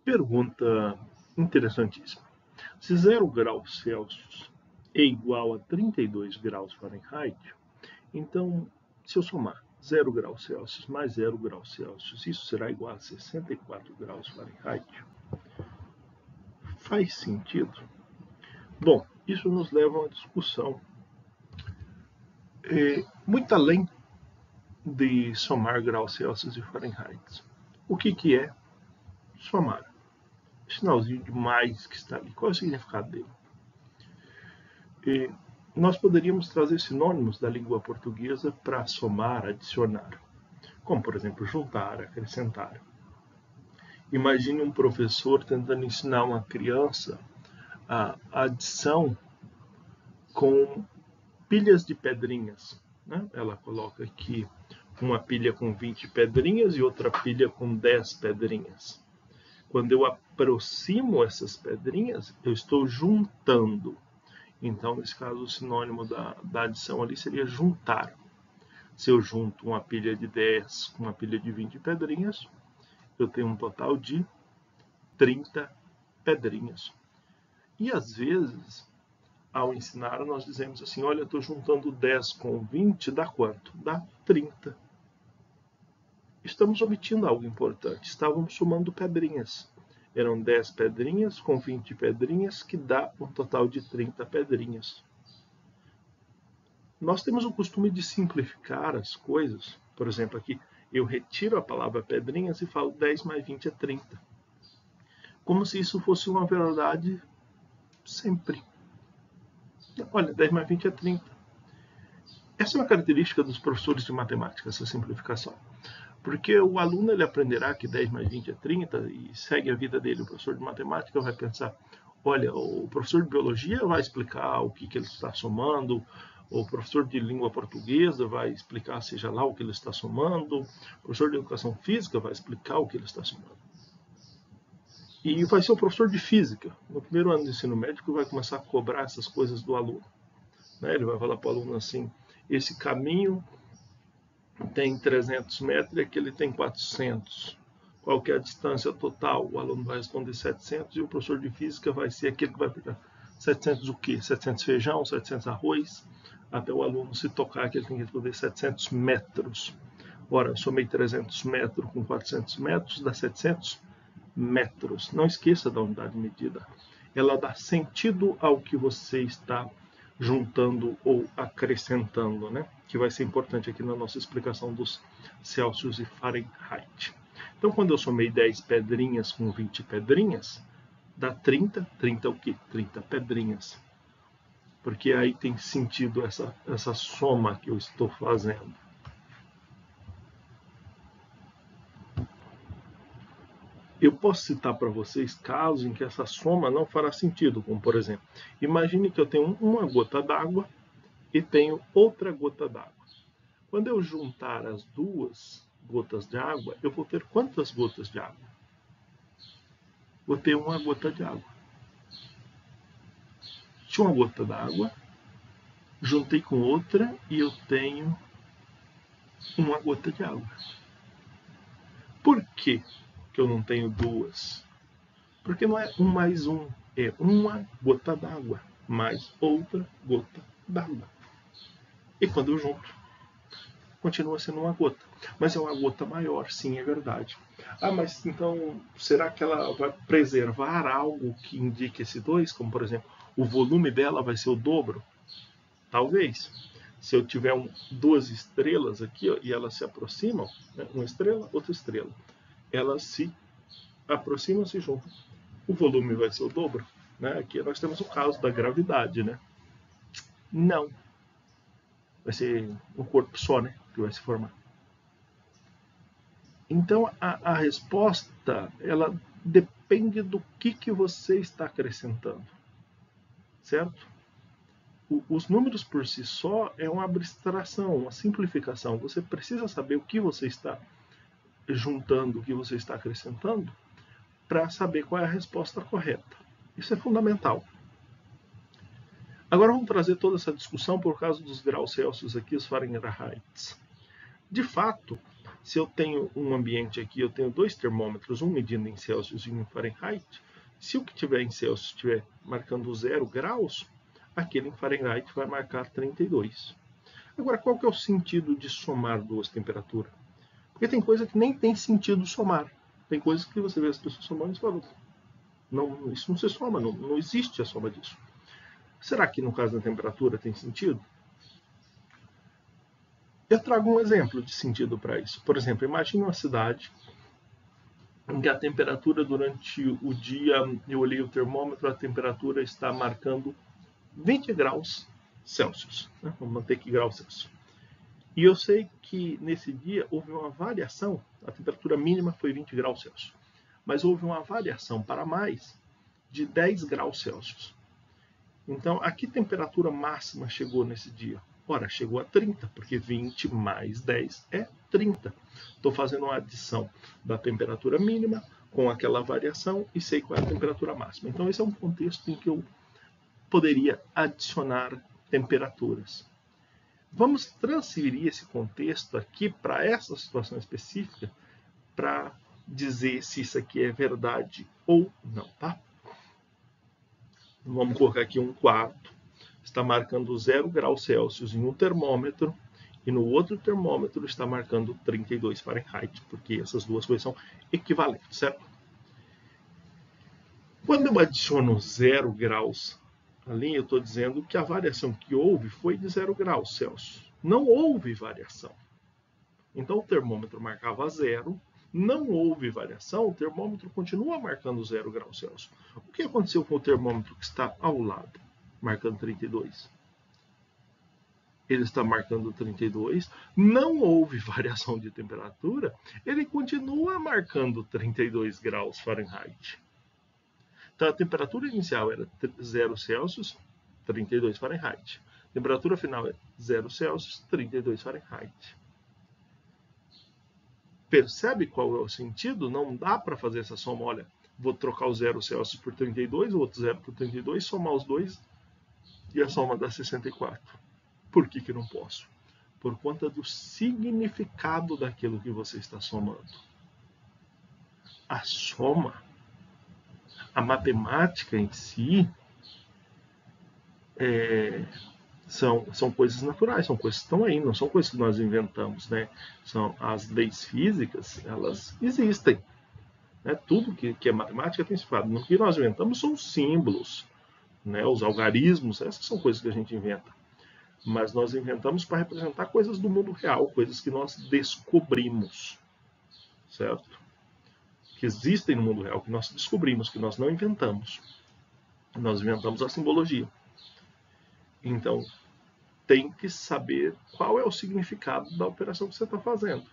Pergunta interessantíssima. Se 0 graus Celsius é igual a 32 graus Fahrenheit, então, se eu somar 0 graus Celsius mais 0 graus Celsius, isso será igual a 64 graus Fahrenheit? Faz sentido? Bom, isso nos leva a uma discussão muito além de somar graus Celsius e Fahrenheit. O que é somar? O sinalzinho de mais que está ali, qual é o significado dele? Nós poderíamos trazer sinônimos da língua portuguesa para somar, adicionar, como, por exemplo, juntar, acrescentar. Imagine um professor tentando ensinar uma criança a adição com pilhas de pedrinhas. Né? Ela coloca aqui uma pilha com 20 pedrinhas e outra pilha com 10 pedrinhas. Quando eu aproximo essas pedrinhas, eu estou juntando. Então, nesse caso, o sinônimo da adição ali seria juntar. Se eu junto uma pilha de 10 com uma pilha de 20 pedrinhas, eu tenho um total de 30 pedrinhas. E às vezes, ao ensinar, nós dizemos assim, olha, eu estou juntando 10 com 20, dá quanto? Dá 30. Estamos omitindo algo importante, estávamos somando pedrinhas. Eram 10 pedrinhas com 20 pedrinhas, que dá um total de 30 pedrinhas. Nós temos o costume de simplificar as coisas. Por exemplo, aqui eu retiro a palavra pedrinhas e falo 10 mais 20 é 30. Como se isso fosse uma verdade sempre. Olha, 10 mais 20 é 30. Essa é uma característica dos professores de matemática, essa simplificação. Porque o aluno ele aprenderá que 10 mais 20 é 30 e segue a vida dele. O professor de matemática vai pensar, olha, o professor de biologia vai explicar o que ele está somando, o professor de língua portuguesa vai explicar seja lá o que ele está somando, o professor de educação física vai explicar o que ele está somando. E vai ser o professor de física, no primeiro ano de ensino médio, que vai começar a cobrar essas coisas do aluno. Ele vai falar para o aluno assim, esse caminho tem 300 metros e aquele tem 400. Qual que é a distância total? O aluno vai responder 700 e o professor de física vai ser aquele que vai perguntar 700 o quê? 700 feijão, 700 arroz? Até o aluno se tocar que ele tem que responder 700 metros. Ora, eu somei 300 metros com 400 metros, dá 700 metros. Não esqueça da unidade de medida. Ela dá sentido ao que você está juntando ou acrescentando, né? Que vai ser importante aqui na nossa explicação dos Celsius e Fahrenheit. Então, quando eu somei 10 pedrinhas com 20 pedrinhas, dá 30. 30 o quê? 30 pedrinhas. Porque aí tem sentido essa soma que eu estou fazendo. Eu posso citar para vocês casos em que essa soma não fará sentido, como por exemplo, imagine que eu tenho uma gota d'água e tenho outra gota d'água. Quando eu juntar as duas gotas de água, eu vou ter quantas gotas de água? Vou ter uma gota de água. Tinha uma gota d'água, juntei com outra e eu tenho uma gota de água. Por que eu não tenho duas? Porque não é um mais um, é uma gota d'água mais outra gota d'água. E quando eu junto, continua sendo uma gota. Mas é uma gota maior, sim, é verdade. Ah, mas então, será que ela vai preservar algo que indique esse 2? Como, por exemplo, o volume dela vai ser o dobro? Talvez. Se eu tiver duas estrelas aqui, ó, e elas se aproximam, né, uma estrela, outra estrela, elas se aproximam, se juntam. O volume vai ser o dobro? Né? Aqui nós temos o caso da gravidade, né? Não. Vai ser um corpo só, né? Que vai se formar. Então, a resposta, ela depende do que você está acrescentando. Certo? Os números por si só é uma abstração, uma simplificação. Você precisa saber o que você está juntando, o que você está acrescentando, para saber qual é a resposta correta. Isso é fundamental. Agora vamos trazer toda essa discussão por causa dos graus Celsius aqui, os Fahrenheit. De fato, Se eu tenho um ambiente aqui, eu tenho 2 termômetros, um medindo em Celsius e um em Fahrenheit. Se o que tiver em Celsius estiver marcando 0 graus, aquele em Fahrenheit vai marcar 32. Agora, qual que é o sentido de somar duas temperaturas? Porque tem coisa que nem tem sentido somar. Tem coisas que você vê as pessoas somando e falam, não, isso não se soma, não existe a soma disso. Será que no caso da temperatura tem sentido? Eu trago um exemplo de sentido para isso. Por exemplo, imagine uma cidade em que a temperatura durante o dia, eu olhei o termômetro, a temperatura está marcando 20 graus Celsius. Né? Vamos manter que graus Celsius. E eu sei que nesse dia houve uma variação, a temperatura mínima foi 20 graus Celsius, mas houve uma variação para mais de 10 graus Celsius. Então, a que temperatura máxima chegou nesse dia? Ora, chegou a 30, porque 20 mais 10 é 30. Estou fazendo uma adição da temperatura mínima com aquela variação e sei qual é a temperatura máxima. Então, esse é um contexto em que eu poderia adicionar temperaturas. Vamos transferir esse contexto aqui para essa situação específica para dizer se isso aqui é verdade ou não, tá? Vamos colocar aqui um quarto, está marcando 0 graus Celsius em um termômetro e no outro termômetro está marcando 32 Fahrenheit, porque essas duas coisas são equivalentes, certo? Quando eu adiciono 0 graus ali, eu estou dizendo que a variação que houve foi de 0 graus Celsius. Não houve variação. Então o termômetro marcava 0, não houve variação, o termômetro continua marcando 0 graus Celsius. O que aconteceu com o termômetro que está ao lado, marcando 32? Ele está marcando 32, não houve variação de temperatura, ele continua marcando 32 graus Fahrenheit. Então a temperatura inicial era 0 Celsius, 32 Fahrenheit. A temperatura final é 0 Celsius, 32 Fahrenheit. Percebe qual é o sentido? Não dá para fazer essa soma. Olha, vou trocar o 0 Celsius por 32, o outro 0 por 32, somar os dois e a soma dá 64. Por que não posso? Por conta do significado daquilo que você está somando. A soma, a matemática em si, são coisas naturais, são coisas que estão aí, não são coisas que nós inventamos, né? São as leis físicas, elas existem. Né? Tudo que é matemática tem significado. No que nós inventamos são os símbolos, né? Os algarismos, essas são coisas que a gente inventa. Mas nós inventamos para representar coisas do mundo real, coisas que nós descobrimos, certo? Que existem no mundo real, que nós descobrimos, que nós não inventamos. Nós inventamos a simbologia. Então, tem que saber qual é o significado da operação que você está fazendo.